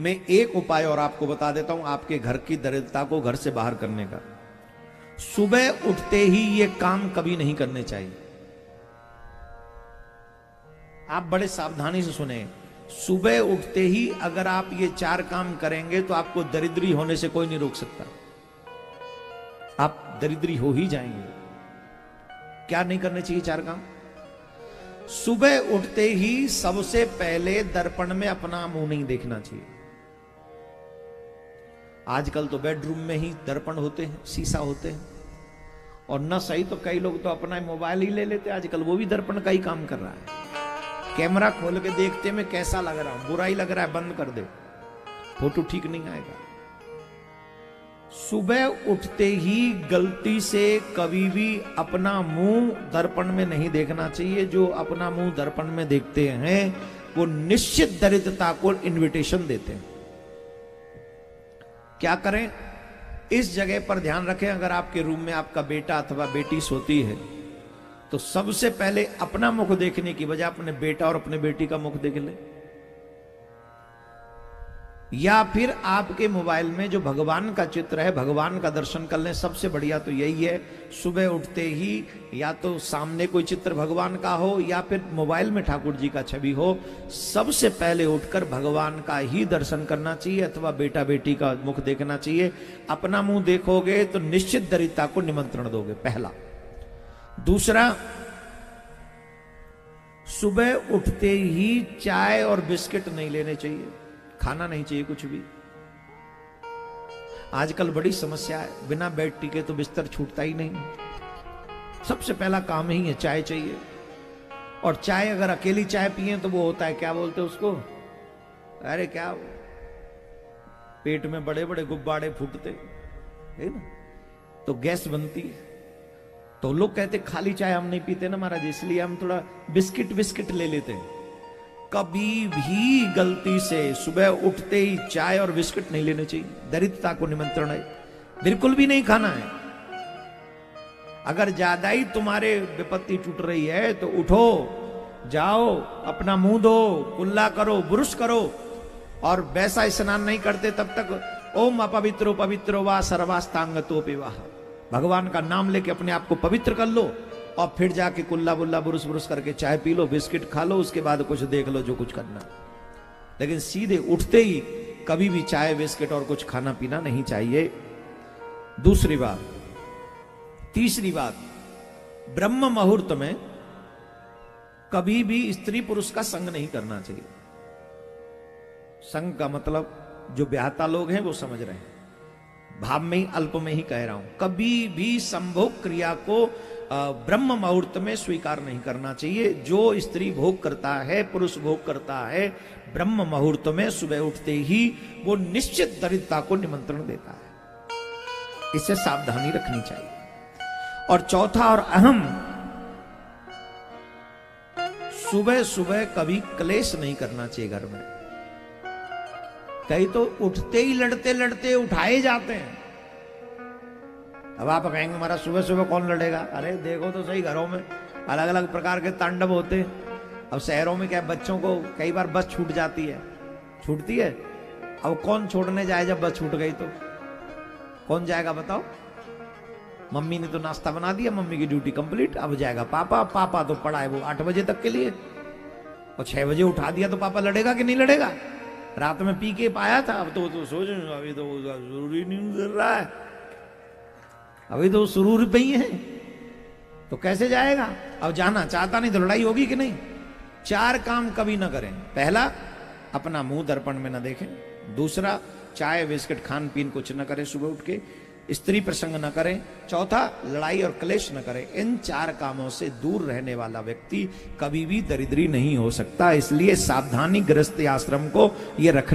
मैं एक उपाय और आपको बता देता हूं आपके घर की दरिद्रता को घर से बाहर करने का। सुबह उठते ही ये काम कभी नहीं करने चाहिए। आप बड़े सावधानी से सुने। सुबह उठते ही अगर आप ये 4 काम करेंगे तो आपको दरिद्री होने से कोई नहीं रोक सकता। आप दरिद्री हो ही जाएंगे। क्या नहीं करने चाहिए 4 काम? सुबह उठते ही सबसे पहले दर्पण में अपना मुंह नहीं देखना चाहिए। आजकल तो बेडरूम में ही दर्पण होते हैं, शीशा होते हैं, और न सही तो कई लोग तो अपना मोबाइल ही ले लेते हैं आजकल, वो भी दर्पण का ही काम कर रहा है। कैमरा खोल के देखते मैं कैसा लग रहा हूं, बुरा ही लग रहा है, बंद कर दे, फोटो ठीक नहीं आएगा। सुबह उठते ही गलती से कभी भी अपना मुंह दर्पण में नहीं देखना चाहिए। जो अपना मुंह दर्पण में देखते हैं वो निश्चित दरिद्रता को इनविटेशन देते हैं। क्या करें? इस जगह पर ध्यान रखें, अगर आपके रूम में आपका बेटा अथवा बेटी सोती है तो सबसे पहले अपना मुख देखने की बजाय अपने बेटा और अपने बेटी का मुख देख ले। या फिर आपके मोबाइल में जो भगवान का चित्र है, भगवान का दर्शन कर लें। सबसे बढ़िया तो यही है, सुबह उठते ही या तो सामने कोई चित्र भगवान का हो या फिर मोबाइल में ठाकुर जी का छवि हो। सबसे पहले उठकर भगवान का ही दर्शन करना चाहिए अथवा बेटा बेटी का मुख देखना चाहिए। अपना मुंह देखोगे तो निश्चित दरिद्रता को निमंत्रण दोगे, पहला। दूसरा, सुबह उठते ही चाय और बिस्किट नहीं लेने चाहिए, खाना नहीं चाहिए कुछ भी। आजकल बड़ी समस्या है, बिना बेड टिके तो बिस्तर छूटता ही नहीं। सबसे पहला काम ही है, चाय चाहिए। और चाय अगर अकेली चाय पिए तो वो होता है, क्या बोलते हैं उसको, अरे क्या, पेट में बड़े बड़े गुब्बारे फूटते है ना, तो गैस बनती है। तो लोग कहते खाली चाय हम नहीं पीते ना महाराज, इसलिए हम थोड़ा बिस्किट ले लेते हैं। कभी भी गलती से सुबह उठते ही चाय और बिस्किट नहीं लेने चाहिए, दरिद्रता को निमंत्रण है। बिल्कुल भी नहीं खाना है। अगर ज्यादा ही तुम्हारे विपत्ति टूट रही है तो उठो, जाओ, अपना मुंह धो, कुल्ला करो, ब्रुश करो, और वैसा स्नान नहीं करते तब तक ओम अपवित्रो पवित्रो वा सर्वास्तांगतो पिवाह, भगवान का नाम लेके अपने आप को पवित्र कर लो, और फिर जाके कुल्ला बुल्ला बुरुस बुरुस करके चाय पी लो, बिस्किट खा लो, उसके बाद कुछ देख लो जो कुछ करना। लेकिन सीधे उठते ही कभी भी चाय बिस्किट और कुछ खाना पीना नहीं चाहिए। दूसरी बात। तीसरी बात, ब्रह्म मुहूर्त में कभी भी स्त्री पुरुष का संग नहीं करना चाहिए। संग का मतलब जो ब्याहता लोग हैं वो समझ रहे हैं, भाव में ही अल्प में ही कह रहा हूं। कभी भी संभोग क्रिया को ब्रह्म मुहूर्त में स्वीकार नहीं करना चाहिए। जो स्त्री भोग करता है, पुरुष भोग करता है ब्रह्म मुहूर्त में सुबह उठते ही, वो निश्चित दरिद्रता को निमंत्रण देता है। इससे सावधानी रखनी चाहिए। और चौथा और अहम, सुबह सुबह कभी क्लेश नहीं करना चाहिए घर में। कई तो उठते ही लड़ते लड़ते उठाए जाते हैं। अब आप कहेंगे हमारा सुबह सुबह कौन लड़ेगा? अरे देखो तो सही, घरों में अलग अलग प्रकार के तांडव होते हैं। अब शहरों में क्या, बच्चों को कई बार बस छूट जाती है, छूटती है। अब कौन छोड़ने जाए जब बस छूट गई तो? कौन जाएगा बताओ? मम्मी ने तो नाश्ता बना दिया, मम्मी की ड्यूटी कंप्लीट, अब जाएगा पापा। पापा तो पड़ा है वो 8 बजे तक के लिए, और 6 बजे उठा दिया तो पापा लड़ेगा कि नहीं लड़ेगा? रात में पी के पाया था, अब तो सोच अभी तो जरूरी नहीं कर रहा है, अभी तो सुरूर पे ही है, तो कैसे जाएगा? अब जाना चाहता नहीं तो लड़ाई होगी कि नहीं? 4 काम कभी ना करें। पहला, अपना मुंह दर्पण में ना देखें। दूसरा, चाय बिस्किट खान पीन कुछ न करें सुबह उठ के। स्त्री प्रसंग न करें। चौथा, लड़ाई और क्लेश न करें। इन 4 कामों से दूर रहने वाला व्यक्ति कभी भी दरिद्री नहीं हो सकता। इसलिए सावधानी गृहस्थी आश्रम को ये रखना